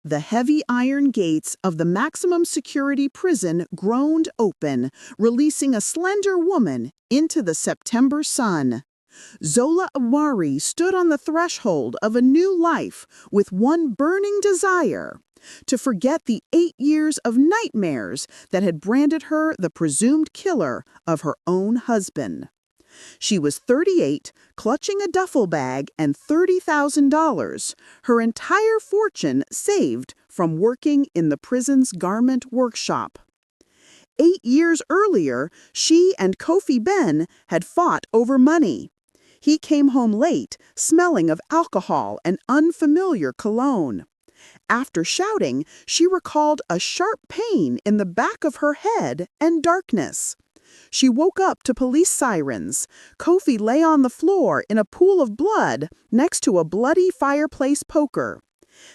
The heavy iron gates of the maximum security prison groaned open, releasing a slender woman into the September sun. Zola Amari stood on the threshold of a new life with one burning desire: to forget the 8 years of nightmares that had branded her the presumed killer of her own husband. She was 38, clutching a duffel bag and $30,000, her entire fortune saved from working in the prison's garment workshop. 8 years earlier, she and Kofi Ben had fought over money. He came home late, smelling of alcohol and unfamiliar cologne. After shouting, she recalled a sharp pain in the back of her head and darkness. She woke up to police sirens. Kofi lay on the floor in a pool of blood next to a bloody fireplace poker.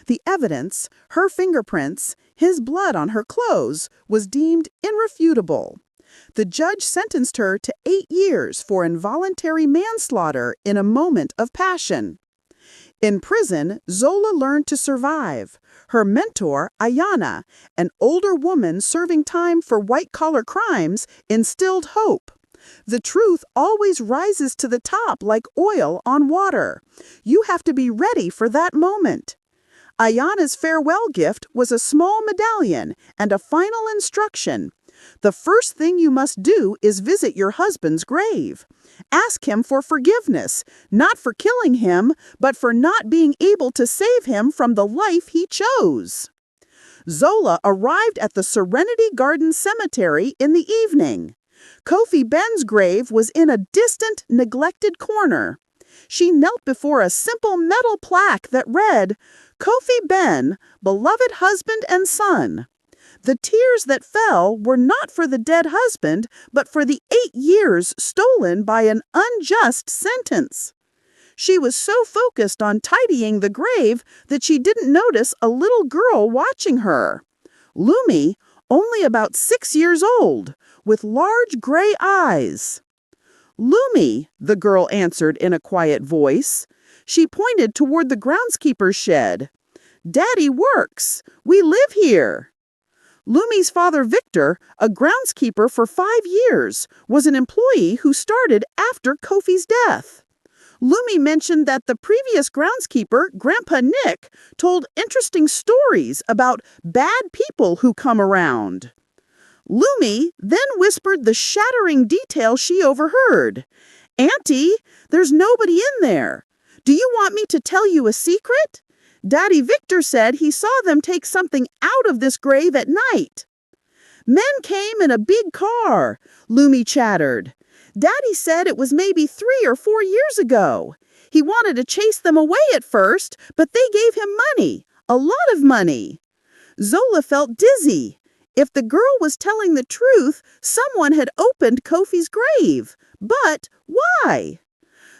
The evidence, her fingerprints, his blood on her clothes, was deemed irrefutable. The judge sentenced her to 8 years for involuntary manslaughter in a moment of passion. In prison, Zola learned to survive. Her mentor, Ayana, an older woman serving time for white-collar crimes, instilled hope. The truth always rises to the top like oil on water. You have to be ready for that moment. Ayana's farewell gift was a small medallion and a final instruction. The first thing you must do is visit your husband's grave. Ask him for forgiveness, not for killing him, but for not being able to save him from the life he chose. Zola arrived at the Serenity Garden Cemetery in the evening. Kofi Ben's grave was in a distant, neglected corner. She knelt before a simple metal plaque that read, "Kofi Ben, beloved husband and son." The tears that fell were not for the dead husband, but for the 8 years stolen by an unjust sentence. She was so focused on tidying the grave that she didn't notice a little girl watching her. Lumi, only about 6 years old, with large gray eyes. "Lumi," the girl answered in a quiet voice. She pointed toward the groundskeeper's shed. "Daddy works. We live here." Lumi's father, Victor, a groundskeeper for 5 years, was an employee who started after Kofi's death. Lumi mentioned that the previous groundskeeper, Grandpa Nick, told interesting stories about bad people who come around. Lumi then whispered the shattering detail she overheard. "Auntie, there's nobody in there. Do you want me to tell you a secret? Daddy Victor said he saw them take something out of this grave at night." "Men came in a big car," Lumi chattered. "Daddy said it was maybe 3 or 4 years ago. He wanted to chase them away at first, but they gave him money, a lot of money." Zola felt dizzy. If the girl was telling the truth, someone had opened Kofi's grave. But why?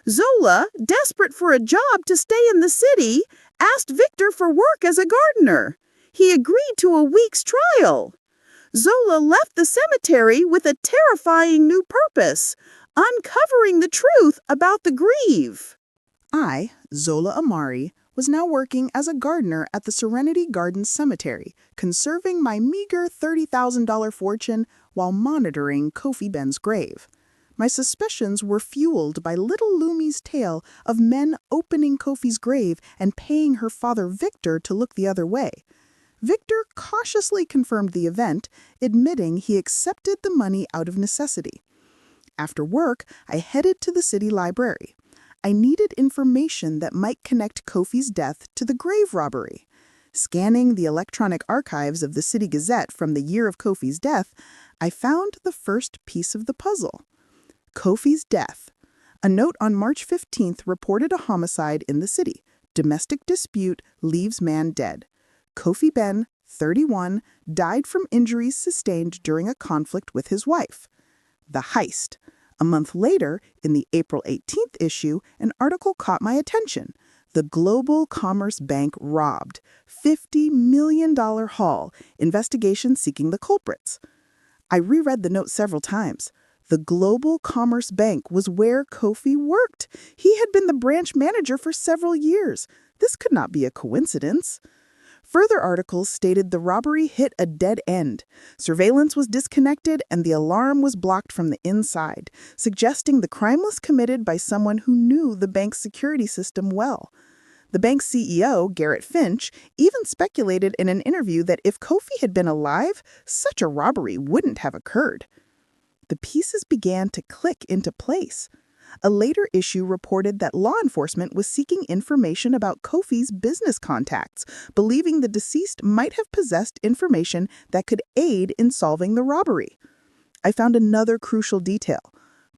Zola, desperate for a job to stay in the city, asked Victor for work as a gardener. He agreed to a week's trial. Zola left the cemetery with a terrifying new purpose: uncovering the truth about the grave. I, Zola Amari, was now working as a gardener at the Serenity Garden Cemetery, conserving my meager $30,000 fortune while monitoring Kofi Ben's grave. My suspicions were fueled by little Lumi's tale of men opening Kofi's grave and paying her father Victor to look the other way. Victor cautiously confirmed the event, admitting he accepted the money out of necessity. After work, I headed to the city library. I needed information that might connect Kofi's death to the grave robbery. Scanning the electronic archives of the City Gazette from the year of Kofi's death, I found the first piece of the puzzle. Kofi's death. A note on March 15th reported a homicide in the city. Domestic dispute leaves man dead. Kofi Ben, 31, died from injuries sustained during a conflict with his wife. The heist. A month later, in the April 18th issue, an article caught my attention. The Global Commerce Bank robbed. $50 million haul. Investigation seeking the culprits. I reread the note several times. The Global Commerce Bank was where Kofi worked. He had been the branch manager for several years. This could not be a coincidence. Further articles stated the robbery hit a dead end. Surveillance was disconnected and the alarm was blocked from the inside, suggesting the crime was committed by someone who knew the bank's security system well. The bank's CEO, Garrett Finch, even speculated in an interview that if Kofi had been alive, such a robbery wouldn't have occurred. The pieces began to click into place. A later issue reported that law enforcement was seeking information about Kofi's business contacts, believing the deceased might have possessed information that could aid in solving the robbery. I found another crucial detail.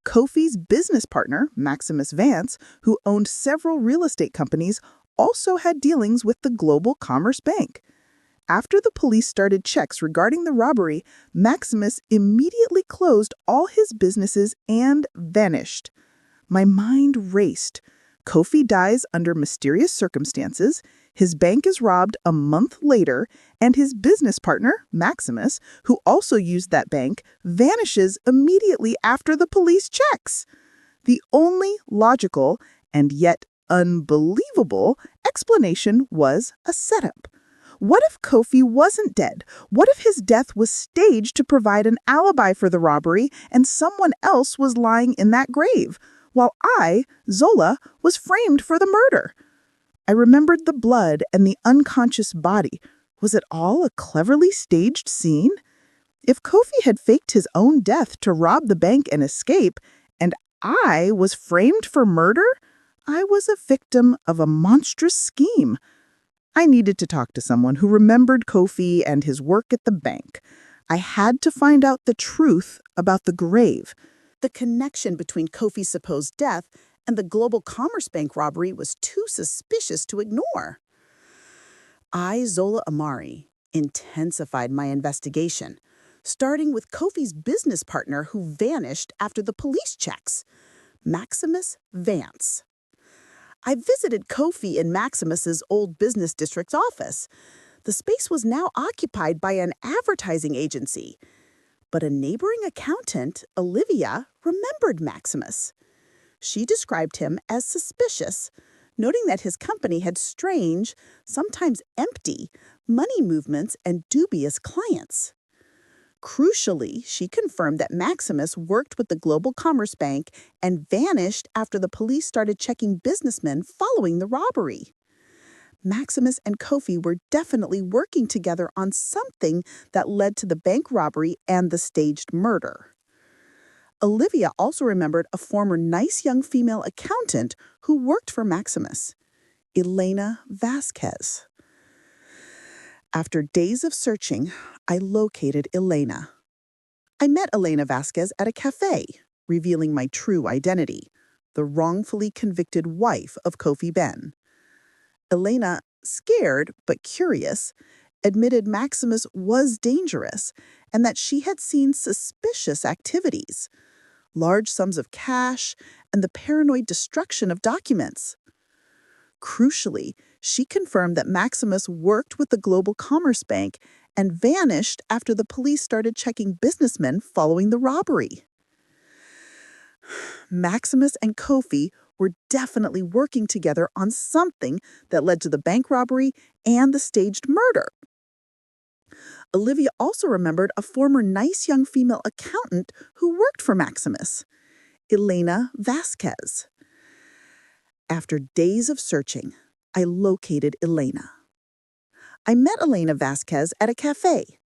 Kofi's business partner, Maximus Vance, who owned several real estate companies, also had dealings with the Global Commerce Bank. After the police started checks regarding the robbery, Maximus immediately closed all his businesses and vanished. My mind raced. Kofi dies under mysterious circumstances, his bank is robbed a month later, and his business partner, Maximus, who also used that bank, vanishes immediately after the police checks. The only logical, and yet unbelievable, explanation was a setup. What if Kofi wasn't dead? What if his death was staged to provide an alibi for the robbery and someone else was lying in that grave, while I, Zola, was framed for the murder? I remembered the blood and the unconscious body. Was it all a cleverly staged scene? If Kofi had faked his own death to rob the bank and escape, and I was framed for murder, I was a victim of a monstrous scheme. I needed to talk to someone who remembered Kofi and his work at the bank. I had to find out the truth about the grave. The connection between Kofi's supposed death and the Global Commerce Bank robbery was too suspicious to ignore. I, Zola Amari, intensified my investigation, starting with Kofi's business partner who vanished after the police checks, Maximus Vance. I visited Kofi in Maximus's old business district's office. The space was now occupied by an advertising agency. But a neighboring accountant, Olivia, remembered Maximus. She described him as suspicious, noting that his company had strange, sometimes empty, money movements and dubious clients. Crucially, she confirmed that Maximus worked with the Global Commerce Bank and vanished after the police started checking businessmen following the robbery. Maximus and Kofi were definitely working together on something that led to the bank robbery and the staged murder. Olivia also remembered a former nice young female accountant who worked for Maximus, Elena Vasquez. After days of searching, I located Elena. I met Elena Vasquez at a cafe, revealing my true identity, the wrongfully convicted wife of Kofi Ben. Elena, scared but curious, admitted Maximus was dangerous and that she had seen suspicious activities, large sums of cash, and the paranoid destruction of documents. Crucially, she confirmed that Maximus worked with the Global Commerce Bank and vanished after the police started checking businessmen following the robbery. Maximus and Kofi were definitely working together on something that led to the bank robbery and the staged murder. Olivia also remembered a former nice young female accountant who worked for Maximus, Elena Vasquez. After days of searching, I located Elena. I met Elena Vasquez at a cafe,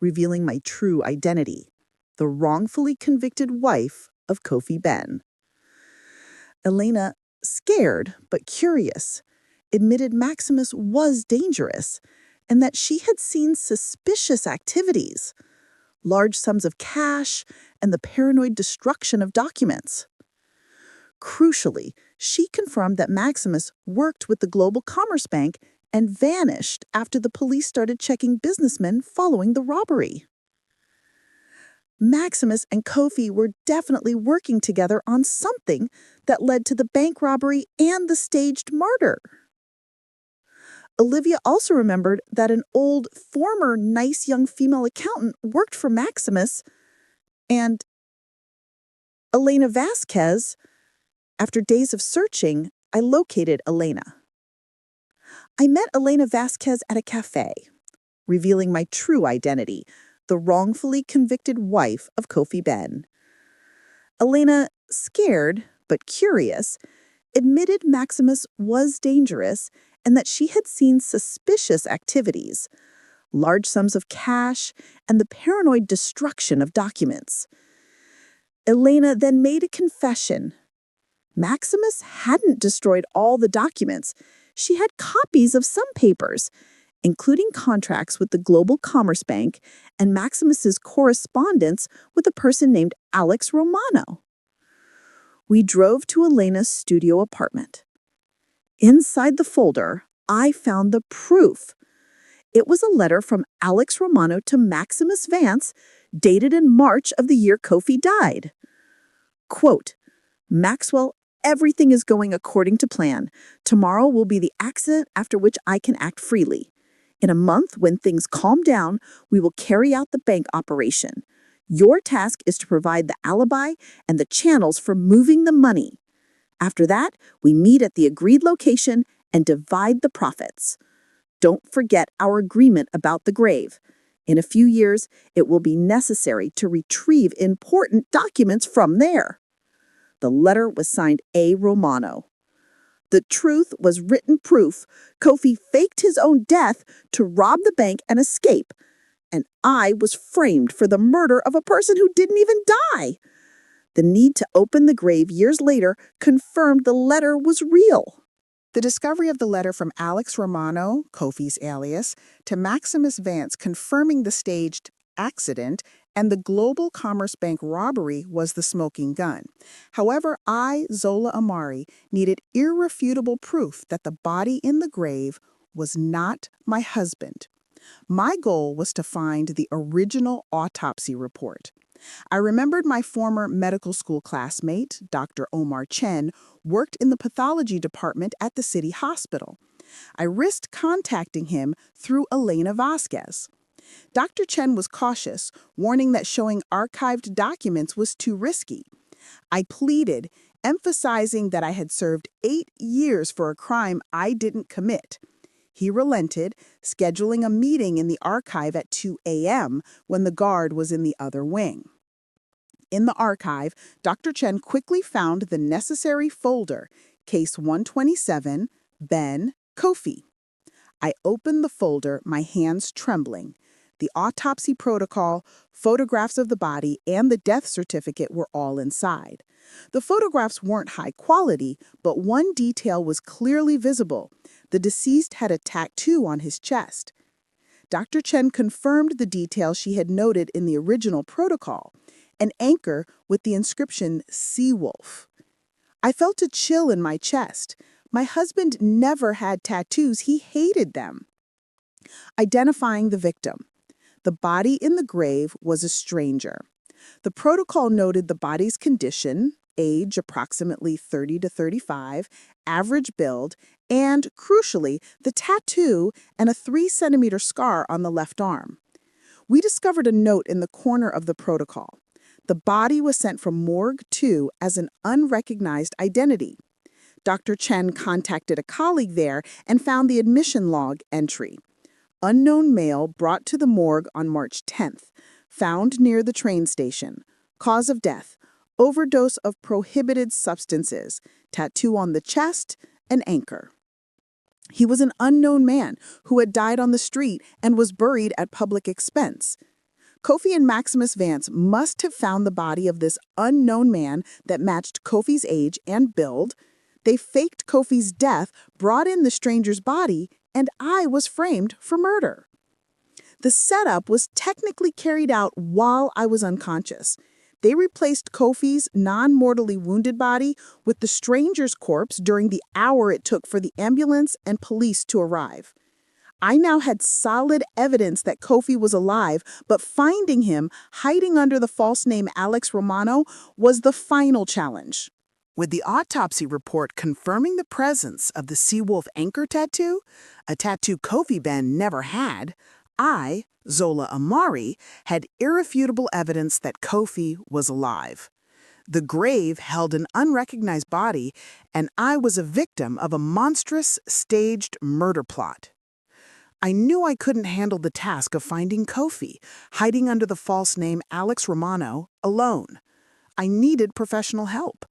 revealing my true identity, the wrongfully convicted wife of Kofi Ben. Elena, scared but curious, admitted Maximus was dangerous and that she had seen suspicious activities, large sums of cash, and the paranoid destruction of documents. Crucially, she confirmed that Maximus worked with the Global Commerce Bank and vanished after the police started checking businessmen following the robbery. Maximus and Kofi were definitely working together on something that led to the bank robbery and the staged murder. Olivia also remembered that an old, former nice young female accountant worked for Maximus, and Elena Vasquez. After days of searching, I located Elena. I met Elena Vasquez at a cafe, revealing my true identity, the wrongfully convicted wife of Kofi Ben. Elena, scared but curious, admitted Maximus was dangerous and that she had seen suspicious activities, large sums of cash, and the paranoid destruction of documents. Elena then made a confession. Maximus hadn't destroyed all the documents. She had copies of some papers, including contracts with the Global Commerce Bank and Maximus's correspondence with a person named Alex Romano. We drove to Elena's studio apartment. Inside the folder, I found the proof. It was a letter from Alex Romano to Maximus Vance, dated in March of the year Kofi died. Quote, Maxwell, everything is going according to plan. Tomorrow will be the accident after which I can act freely. In a month, when things calm down, we will carry out the bank operation. Your task is to provide the alibi and the channels for moving the money. After that, we meet at the agreed location and divide the profits. Don't forget our agreement about the grave. In a few years, it will be necessary to retrieve important documents from there. The letter was signed A. Romano. The truth was written proof. Kofi faked his own death to rob the bank and escape. And I was framed for the murder of a person who didn't even die. The need to open the grave years later confirmed the letter was real. The discovery of the letter from Alex Romano, Kofi's alias, to Maximus Vance confirming the staged accident and the Global Commerce Bank robbery was the smoking gun. However, I, Zola Amari, needed irrefutable proof that the body in the grave was not my husband. My goal was to find the original autopsy report. I remembered my former medical school classmate, Dr. Omar Chen, worked in the pathology department at the city hospital. I risked contacting him through Elena Vasquez. Dr. Chen was cautious, warning that showing archived documents was too risky. I pleaded, emphasizing that I had served 8 years for a crime I didn't commit. He relented, scheduling a meeting in the archive at 2 a.m. when the guard was in the other wing. In the archive, Dr. Chen quickly found the necessary folder, Case 127, Ben, Kofi. I opened the folder, my hands trembling. The autopsy protocol, photographs of the body, and the death certificate were all inside. The photographs weren't high quality, but one detail was clearly visible. The deceased had a tattoo on his chest. Dr. Chen confirmed the detail she had noted in the original protocol, an anchor with the inscription Sea Wolf. I felt a chill in my chest. My husband never had tattoos. He hated them. Identifying the victim. The body in the grave was a stranger. The protocol noted the body's condition, age approximately 30 to 35, average build, and, crucially, the tattoo and a 3-centimeter scar on the left arm. We discovered a note in the corner of the protocol. The body was sent from Morgue 2 as an unrecognized identity. Dr. Chen contacted a colleague there and found the admission log entry. Unknown male brought to the morgue on March 10th, found near the train station. Cause of death, overdose of prohibited substances, tattoo on the chest, an anchor. He was an unknown man who had died on the street and was buried at public expense. Kofi and Maximus Vance must have found the body of this unknown man that matched Kofi's age and build. They faked Kofi's death, brought in the stranger's body, and I was framed for murder. The setup was technically carried out while I was unconscious. They replaced Kofi's non-mortally wounded body with the stranger's corpse during the hour it took for the ambulance and police to arrive. I now had solid evidence that Kofi was alive, but finding him hiding under the false name Alex Romano was the final challenge. With the autopsy report confirming the presence of the Seawolf anchor tattoo, a tattoo Kofi Ben never had, I, Zola Amari, had irrefutable evidence that Kofi was alive. The grave held an unrecognized body, and I was a victim of a monstrous, staged murder plot. I knew I couldn't handle the task of finding Kofi, hiding under the false name Alex Romano, alone. I needed professional help.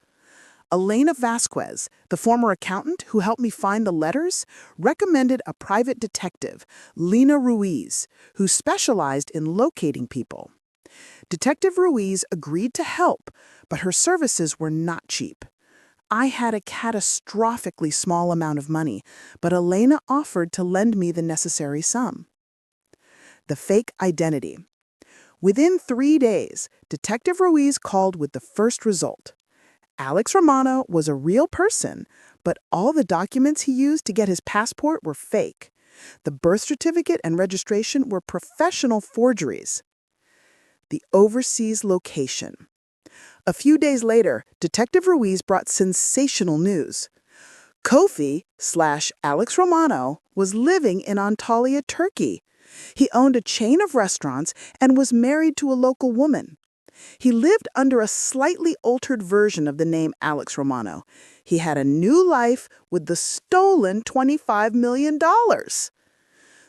Elena Vasquez, the former accountant who helped me find the letters, recommended a private detective, Lena Ruiz, who specialized in locating people. Detective Ruiz agreed to help, but her services were not cheap. I had a catastrophically small amount of money, but Elena offered to lend me the necessary sum. The fake identity. Within 3 days, Detective Ruiz called with the first result. Alex Romano was a real person, but all the documents he used to get his passport were fake. The birth certificate and registration were professional forgeries. The overseas location. A few days later, Detective Ruiz brought sensational news. Kofi/Alex Romano was living in Antalya, Turkey. He owned a chain of restaurants and was married to a local woman. He lived under a slightly altered version of the name Alex Romano. He had a new life with the stolen $25 million.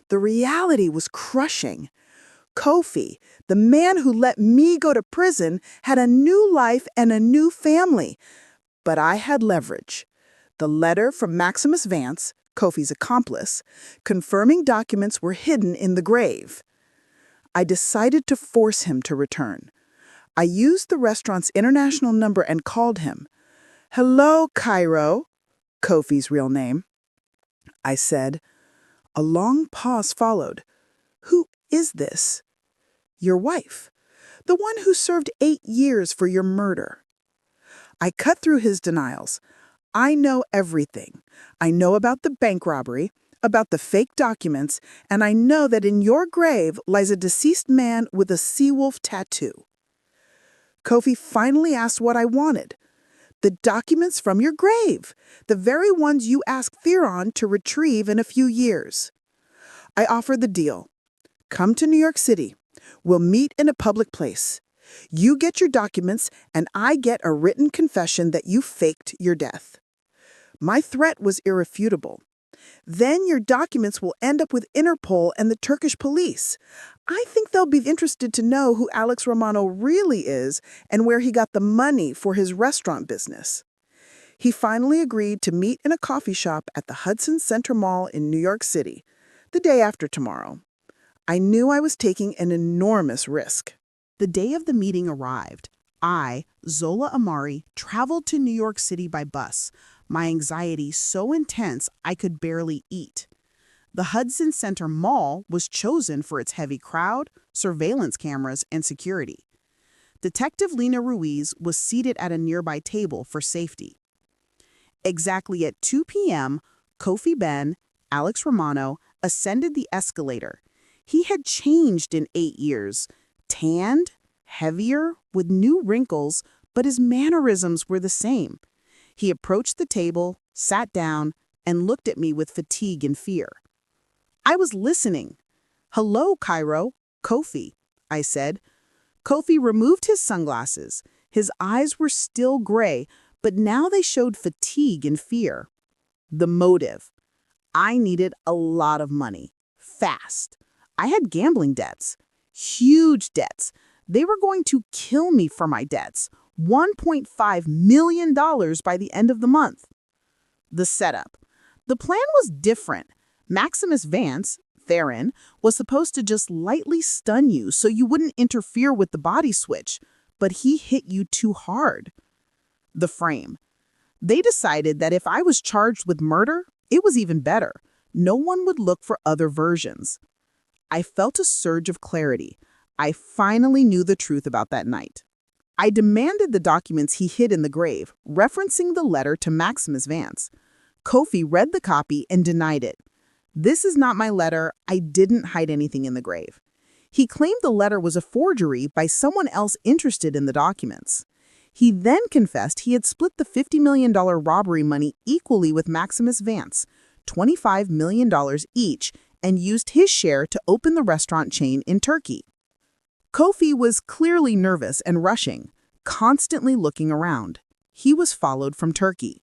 The reality was crushing. Kofi, the man who let me go to prison, had a new life and a new family. But I had leverage. The letter from Maximus Vance, Kofi's accomplice, confirming documents were hidden in the grave. I decided to force him to return. I used the restaurant's international number and called him. "Hello, Cairo," Kofi's real name. I said. A long pause followed. "Who is this?" "Your wife, the one who served 8 years for your murder." I cut through his denials. "I know everything. I know about the bank robbery, about the fake documents, and I know that in your grave lies a deceased man with a seawolf tattoo." Kofi finally asked what I wanted. "The documents from your grave, the very ones you asked Theron to retrieve in a few years." I offered the deal. "Come to New York City. We'll meet in a public place. You get your documents, and I get a written confession that you faked your death." My threat was irrefutable. "Then your documents will end up with Interpol and the Turkish police. I think they'll be interested to know who Alex Romano really is and where he got the money for his restaurant business." He finally agreed to meet in a coffee shop at the Hudson Center Mall in New York City, the day after tomorrow. I knew I was taking an enormous risk. The day of the meeting arrived. I, Zola Amari, traveled to New York City by bus, my anxiety so intense I could barely eat. The Hudson Center Mall was chosen for its heavy crowd, surveillance cameras, and security. Detective Lena Ruiz was seated at a nearby table for safety. Exactly at 2 p.m., Kofi Ben, Alex Romano, ascended the escalator. He had changed in 8 years, tanned, heavier, with new wrinkles, but his mannerisms were the same. He approached the table, sat down, and looked at me with fatigue and fear. I was listening. "Hello, Cairo, Kofi," I said. Kofi removed his sunglasses. His eyes were still gray, but now they showed fatigue and fear. The motive. I needed a lot of money. Fast. I had gambling debts. Huge debts. They were going to kill me for my debts. $1.5 million by the end of the month. The setup. The plan was different. Maximus Vance, Theron, was supposed to just lightly stun you so you wouldn't interfere with the body switch, but he hit you too hard. The frame. They decided that if I was charged with murder, it was even better. No one would look for other versions. I felt a surge of clarity. I finally knew the truth about that night. I demanded the documents he hid in the grave, referencing the letter to Maximus Vance. Kofi read the copy and denied it. "This is not my letter. I didn't hide anything in the grave." He claimed the letter was a forgery by someone else interested in the documents. He then confessed he had split the $50 million robbery money equally with Maximus Vance, $25 million each, and used his share to open the restaurant chain in Turkey. Kofi was clearly nervous and rushing. constantly looking around. He was followed from Turkey.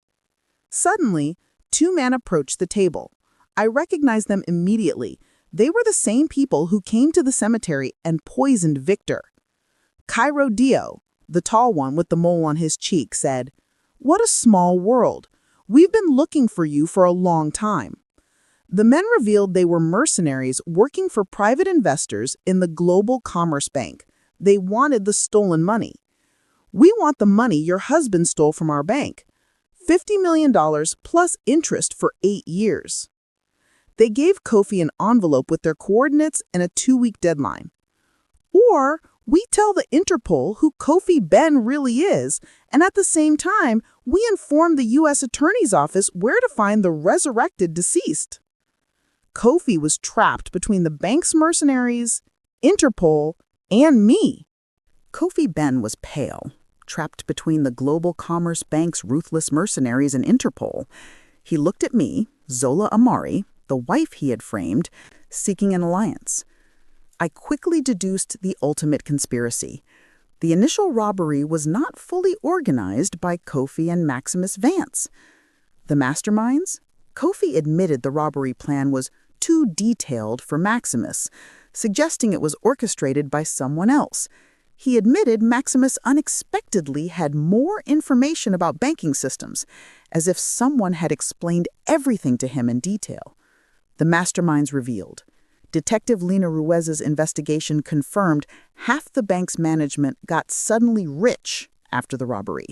Suddenly, two men approached the table. I recognized them immediately. They were the same people who came to the cemetery and poisoned Victor. Cairo Dio, the tall one with the mole on his cheek, said, "What a small world. We've been looking for you for a long time." The men revealed they were mercenaries working for private investors in the Global Commerce Bank. They wanted the stolen money. "We want the money your husband stole from our bank. $50 million plus interest for 8 years. They gave Kofi an envelope with their coordinates and a 2-week deadline. "Or we tell the Interpol who Kofi Ben really is, and at the same time, we inform the U.S. Attorney's Office where to find the resurrected deceased." Kofi was trapped between the bank's mercenaries, Interpol, and me. Kofi Ben was pale, trapped between the Global Commerce Bank's ruthless mercenaries and Interpol. He looked at me, Zola Amari, the wife he had framed, seeking an alliance. I quickly deduced the ultimate conspiracy. The initial robbery was not fully organized by Kofi and Maximus Vance. The masterminds? Kofi admitted the robbery plan was too detailed for Maximus, suggesting it was orchestrated by someone else. He admitted Maximus unexpectedly had more information about banking systems, as if someone had explained everything to him in detail. The masterminds revealed. Detective Lena Ruiz's investigation confirmed half the bank's management got suddenly rich after the robbery.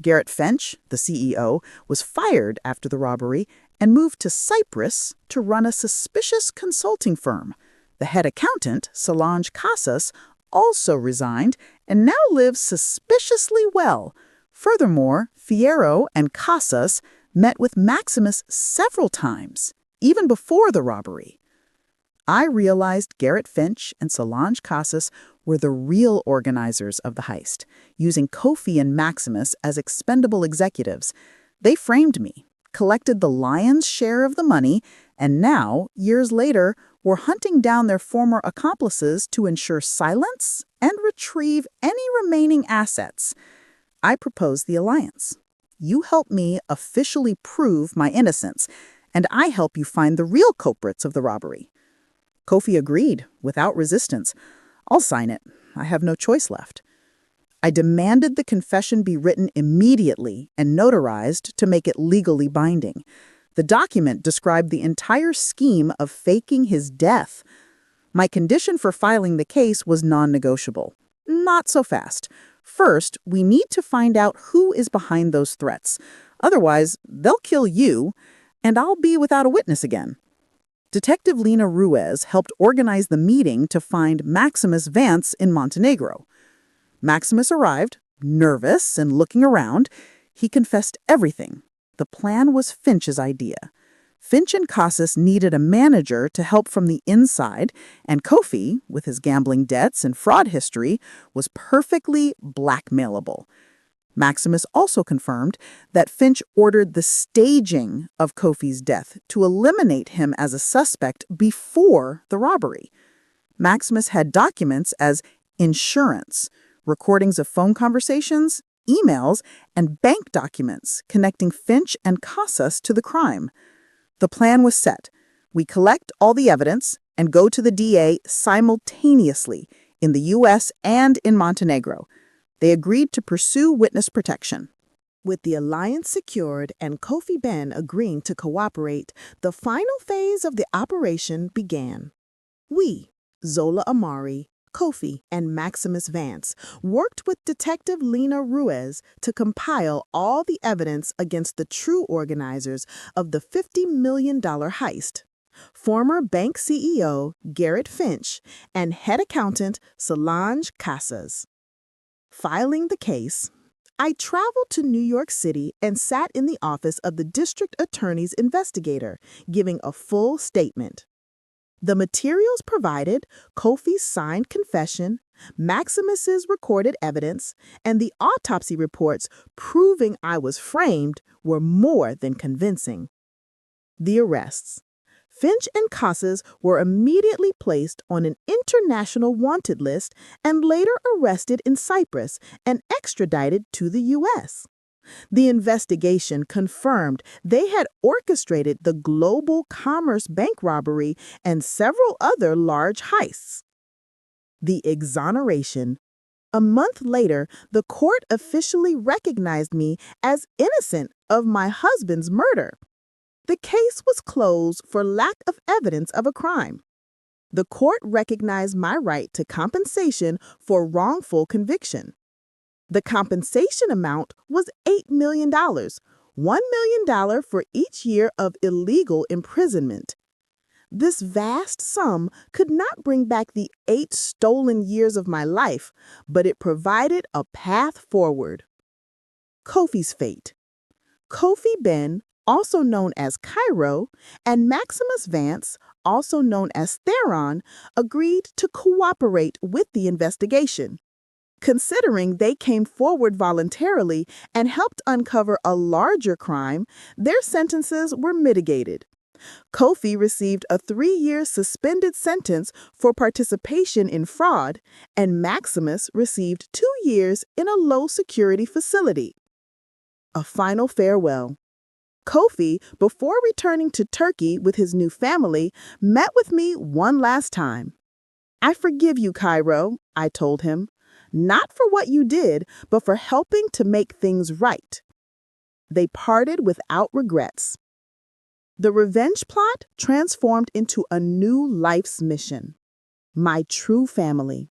Garrett Finch, the CEO, was fired after the robbery and moved to Cyprus to run a suspicious consulting firm. The head accountant, Solange Casas, also resigned and now lives suspiciously well. Furthermore, Fierro and Casas met with Maximus several times, even before the robbery. I realized Garrett Finch and Solange Casas were the real organizers of the heist, using Kofi and Maximus as expendable executives. They framed me, collected the lion's share of the money, and now, years later, were hunting down their former accomplices to ensure silence and retrieve any remaining assets. I proposed the alliance. You help me officially prove my innocence, and I help you find the real culprits of the robbery. Kofi agreed, without resistance. I'll sign it. I have no choice left. I demanded the confession be written immediately and notarized to make it legally binding. The document described the entire scheme of faking his death. My condition for filing the case was non-negotiable. Not so fast. First, we need to find out who is behind those threats. Otherwise, they'll kill you, and I'll be without a witness again. Detective Lena Ruiz helped organize the meeting to find Maximus Vance in Montenegro. Maximus arrived, nervous and looking around. He confessed everything. The plan was Finch's idea. Finch and Casas needed a manager to help from the inside, and Kofi, with his gambling debts and fraud history, was perfectly blackmailable. Maximus also confirmed that Finch ordered the staging of Kofi's death to eliminate him as a suspect before the robbery. Maximus had documents as insurance, recordings of phone conversations, emails, and bank documents connecting Finch and Casas to the crime. The plan was set. We collect all the evidence and go to the DA simultaneously in the U.S. and in Montenegro. They agreed to pursue witness protection. With the alliance secured and Kofi Ben agreeing to cooperate, the final phase of the operation began. We, Zola Amari, Kofi, and Maximus Vance, worked with Detective Lena Ruiz to compile all the evidence against the true organizers of the $50 million heist. Former bank CEO Garrett Finch and head accountant Solange Casas. Filing the case, I traveled to New York City and sat in the office of the district attorney's investigator, giving a full statement. The materials provided, Kofi's signed confession, Maximus's recorded evidence, and the autopsy reports proving I was framed were more than convincing. The arrests. Finch and Casas were immediately placed on an international wanted list and later arrested in Cyprus and extradited to the U.S. The investigation confirmed they had orchestrated the global commerce bank robbery and several other large heists. The exoneration. A month later, the court officially recognized me as innocent of my husband's murder. The case was closed for lack of evidence of a crime. The court recognized my right to compensation for wrongful conviction. The compensation amount was $8 million, $1 million for each year of illegal imprisonment. This vast sum could not bring back the 8 stolen years of my life, but it provided a path forward. Kofi's fate. Kofi Ben, also known as Cairo, and Maximus Vance, also known as Theron, agreed to cooperate with the investigation. Considering they came forward voluntarily and helped uncover a larger crime, their sentences were mitigated. Kofi received a 3-year suspended sentence for participation in fraud, and Maximus received 2 years in a low-security facility. A final farewell. Kofi, before returning to Turkey with his new family, met with me one last time. "I forgive you, Cairo," I told him. "Not for what you did, but for helping to make things right." They parted without regrets. The revenge plot transformed into a new life's mission. My true family.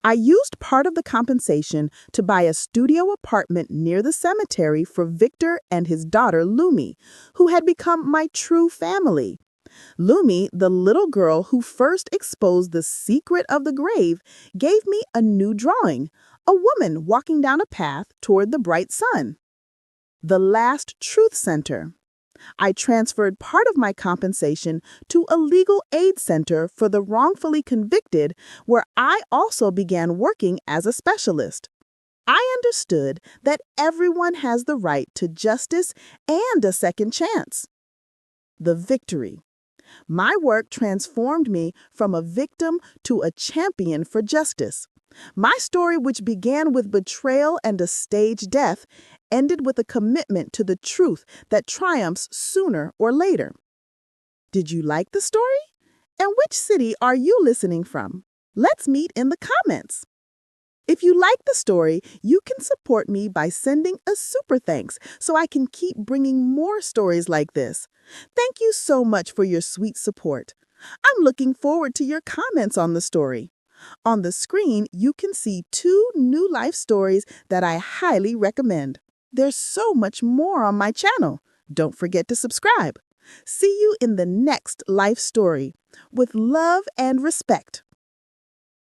I used part of the compensation to buy a studio apartment near the cemetery for Victor and his daughter Lumi, who had become my true family. Lumi, the little girl who first exposed the secret of the grave, gave me a new drawing, a woman walking down a path toward the bright sun. The Last Truth Center. I transferred part of my compensation to a legal aid center for the wrongfully convicted, where I also began working as a specialist. I understood that everyone has the right to justice and a second chance. The victory. My work transformed me from a victim to a champion for justice. My story, which began with betrayal and a staged death, ended with a commitment to the truth that triumphs sooner or later. Did you like the story? And which city are you listening from? Let's meet in the comments. If you like the story, you can support me by sending a super thanks so I can keep bringing more stories like this. Thank you so much for your sweet support. I'm looking forward to your comments on the story. On the screen, you can see 2 new life stories that I highly recommend. There's so much more on my channel. Don't forget to subscribe. See you in the next life story. With love and respect.